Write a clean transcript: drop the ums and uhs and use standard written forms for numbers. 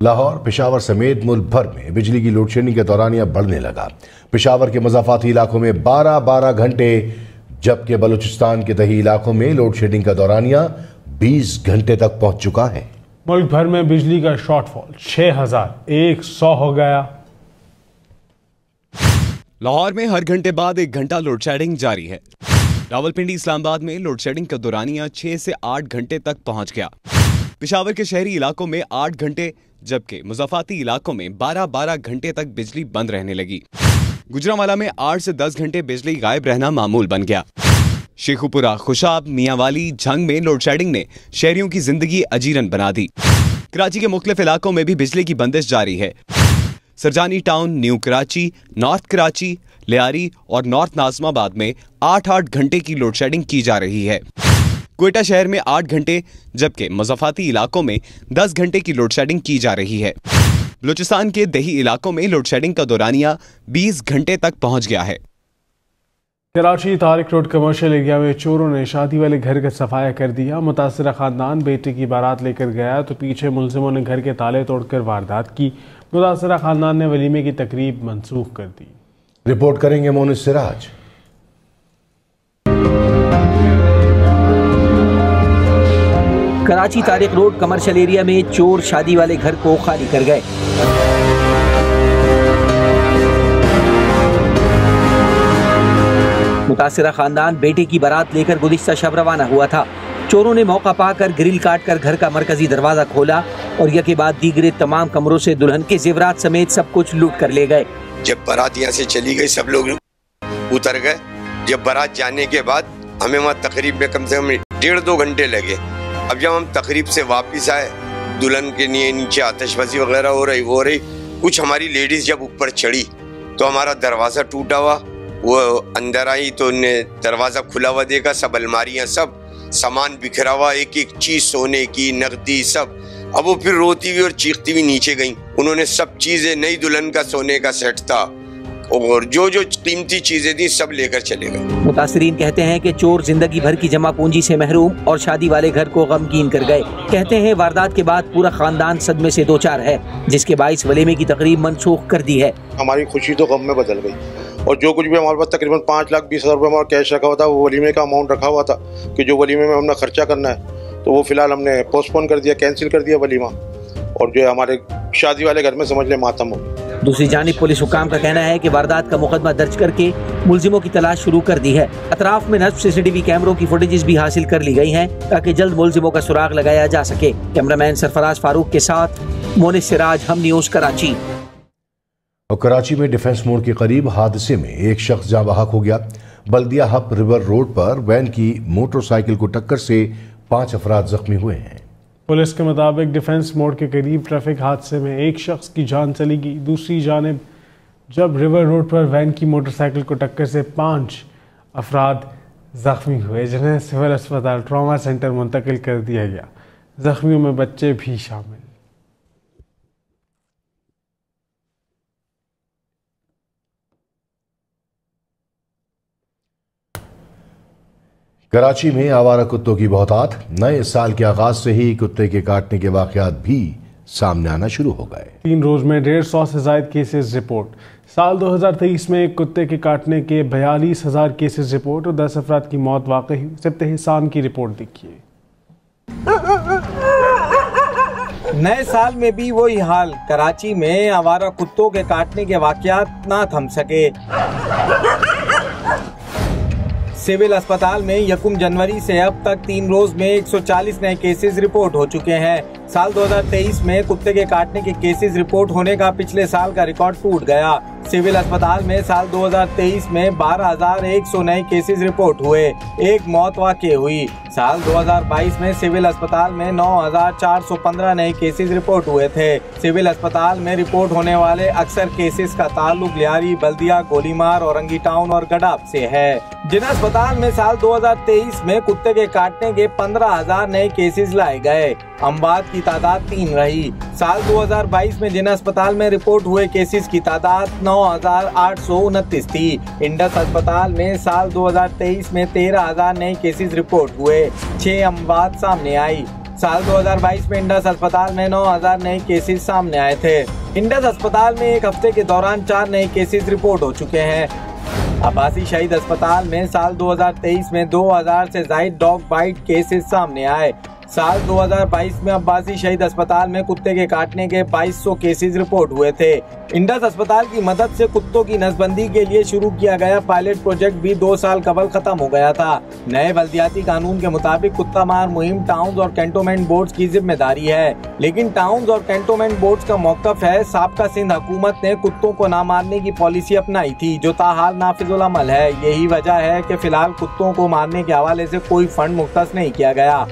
लाहौर, पेशावर समेत मुल्क भर में बिजली की लोड शेडिंग के दौरानिया बढ़ने लगा। पेशावर के मज़ाफ़ाती इलाकों में 12-12 घंटे, जबकि बलूचिस्तान के दही इलाकों में लोड शेडिंग का दौरानिया 20 घंटे तक पहुंच चुका है। मुल्क भर में बिजली का शॉर्टफॉल 6100 हो गया। लाहौर में हर घंटे बाद 1 घंटा लोड शेडिंग जारी है। रावलपिंडी, इस्लामाबाद में लोड शेडिंग का दौरानिया 6 से 8 घंटे तक पहुंच गया। पेशावर के शहरी इलाकों में 8 घंटे, जबकि मुज़ाफ़ाती इलाकों में 12-12 घंटे तक बिजली बंद रहने लगी। गुजरांवाला में 8 से 10 घंटे बिजली गायब रहना मामूल बन गया। शेखुपुरा, खुशाब, मियांवाली, झंग में लोड शेडिंग ने शहरियों की जिंदगी अजीरन बना दी। कराची के मुख्तलिफ इलाकों में भी बिजली की बंदिश जारी है। Sarjani town, new Karachi, north Karachi, Lyari और नॉर्थ नाज़िमाबाद में 8-8 घंटे की लोड शेडिंग की जा रही है। क्वेटा शहर में 8 घंटे, जबकि मुज़ाफ़ाती इलाकों में 10 घंटे की लोड शेडिंग की जा रही है। बलूचिस्तान के दही इलाकों में लोड शेडिंग का दौरानिया 20 घंटे तक पहुंच गया है। Karachi Tariq road commercial area में चोरों ने शादी वाले घर का सफाया कर दिया। मुतासिरा खानदान बेटे की बारात लेकर गया तो पीछे मुलजिमों ने घर के ताले तोड़कर वारदात की। मुतासिरा खानदान ने वलीमे की तकरीब मनसूख कर दी। रिपोर्ट करेंगे Monis Siraj. Karachi Tariq road commercial area में चोर शादी वाले घर को खाली कर गए। मुतासिरा खानदान बेटे की बारात लेकर गुज़िश्ता शब रवाना हुआ था। चोरों ने मौका पाकर ग्रिल काटकर घर का मरकजी दरवाजा खोला और यके बाद दीगरे तमाम कमरों से दुल्हन के जेवरात समेत सब कुछ लूट कर ले गए। जब बारात यहाँ से चली गई, सब लोग उतर गए। जब बारात जाने के बाद हमें वहाँ तकरीब में कम से कम 1.5-2 घंटे लगे। अब जब हम तकरीब से वापस आए, दुल्हन के लिए नीचे आतिशबाजी वगैरह हो रही। कुछ हमारी लेडीज जब ऊपर चढ़ी तो हमारा दरवाज़ा टूटा हुआ, वो अंदर आई तो उन्हें दरवाज़ा खुला हुआ देखा, सब अलमारियाँ, सब सामान बिखरा हुआ, एक एक चीज़ सोने की, नकदी, सब। अब वो फिर रोती हुई और चीखती हुई नीचे गई। उन्होंने सब चीज़ें, नई दुल्हन का सोने का सेट था और जो जो कीमती चीजें थी सब लेकर चले गए। मुतासिरीन कहते हैं कि चोर जिंदगी भर की जमा पूंजी से महरूम और शादी वाले घर को गमगीन कर गए। कहते हैं वारदात के बाद पूरा खानदान सदमे से दो चार है, जिसके बाइस वलीमे की तकरीब मनसूख कर दी है। हमारी खुशी तो गम में बदल गई और जो कुछ भी हमारे पास तकरीबन 5,20,000 रुपये हमारा कैश रखा हुआ था, वो वलीमे का अमाउंट रखा हुआ था कि जो वलीमे में हमने खर्चा करना है, तो वो फिलहाल हमने पोस्टपोन कर दिया, कैंसिल कर दिया वलीमा। और जो हमारे शादी वाले घर में समझ ले मातम हो। दूसरी जानिब पुलिस हुकाम का कहना है कि वारदात का मुकदमा दर्ज करके मुलजिमों की तलाश शुरू कर दी है। अतराफ में नस्ब CCTV कैमरों की फुटेजेस भी हासिल कर ली गई हैं ताकि जल्द मुलजिमों का सुराग लगाया जा सके। कैमरामैन सरफराज फारूक के साथ मोनिस सिराज, हम न्यूज़, कराची। और कराची में डिफेंस मोड़ के करीब हादसे में एक शख्स जाँ बहक हो गया। बल्दिया हब रिवर रोड पर वैन की मोटरसाइकिल को टक्कर से 5 अफराद जख्मी हुए हैं। पुलिस के मुताबिक डिफेंस मोड़ के करीब ट्रैफिक हादसे में एक शख्स की जान चली गई। दूसरी जानिब जब रिवर रोड पर वैन की मोटरसाइकिल को टक्कर से 5 अफराद जख्मी हुए, जिन्हें सिविल अस्पताल ट्रॉमा सेंटर मुंतकिल कर दिया गया। जख्मियों में बच्चे भी शामिल। कराची में आवारा कुत्तों की बहुतात। नए साल के आगाज से ही कुत्ते के काटने के वाकयात भी सामने आना शुरू हो गए। 3 रोज में 150 से ज्यादा केसेस रिपोर्ट। साल 2023 में कुत्ते के काटने के 42,000 केसेस रिपोर्ट और 10 अफराद की मौत वाकई हुई। सिब्ते हिसान की रिपोर्ट देखिए। नए साल में भी वही हाल। कराची में आवारा कुत्तों के काटने के वाकयात ना थम सके। सिविल अस्पताल में 1 जनवरी से अब तक 3 रोज में 140 नए केसेस रिपोर्ट हो चुके हैं। साल 2023 में कुत्ते के काटने के केसेस रिपोर्ट होने का पिछले साल का रिकॉर्ड टूट गया। सिविल अस्पताल में साल 2023 में 12,100 नए केसेस रिपोर्ट हुए, एक मौत वाकई हुई। साल 2022 में सिविल अस्पताल में 9,415 नए केसेस रिपोर्ट हुए थे। सिविल अस्पताल में रिपोर्ट होने वाले अक्सर केसेस का ताल्लुक लियारी, बल्दिया, गोलीमार, औरंगी टाउन और गडाब से है। जिला अस्पताल में साल 2023 में कुत्ते के काटने के 15,000 नए केसेस लाए गए। अमवात की तादाद 3 रही। साल 2022 में जिला अस्पताल में रिपोर्ट हुए केसेस की तादाद 9,829 थी। इंडस अस्पताल में साल 2023 में 13,000 नए केसेस रिपोर्ट हुए, 6 अमवात सामने आई। साल 2022 में इंडस अस्पताल में 9000 नए केसेस सामने आए थे। इंडस अस्पताल में एक हफ्ते के दौरान 4 नए केसेस रिपोर्ट हो चुके हैं। अब्बासी शहीद अस्पताल में साल 2023 में 2000 से ज्यादा डॉग बाइट केसेस सामने आए। साल 2022 में अब्बासी शहीद अस्पताल में कुत्ते के काटने के 2200 केसेस रिपोर्ट हुए थे। इंडस अस्पताल की मदद से कुत्तों की नसबंदी के लिए शुरू किया गया पायलट प्रोजेक्ट भी 2 साल कबल खत्म हो गया था। नए बल्दियाती कानून के मुताबिक कुत्ता मार मुहिम टाउन्स और कैंटोनमेंट बोर्ड्स की जिम्मेदारी है, लेकिन टाउन्स और कैंटोनमेंट बोर्ड्स का मौकफ है। साबका सिंध हुकूमत ने कुत्तों को न मारने की पॉलिसी अपनाई थी, जो ताहाल नाफिजुल अमल है। यही वजह है कि फिलहाल कुत्तों को मारने के हवाले से कोई फंड मुख्तस नहीं किया गया।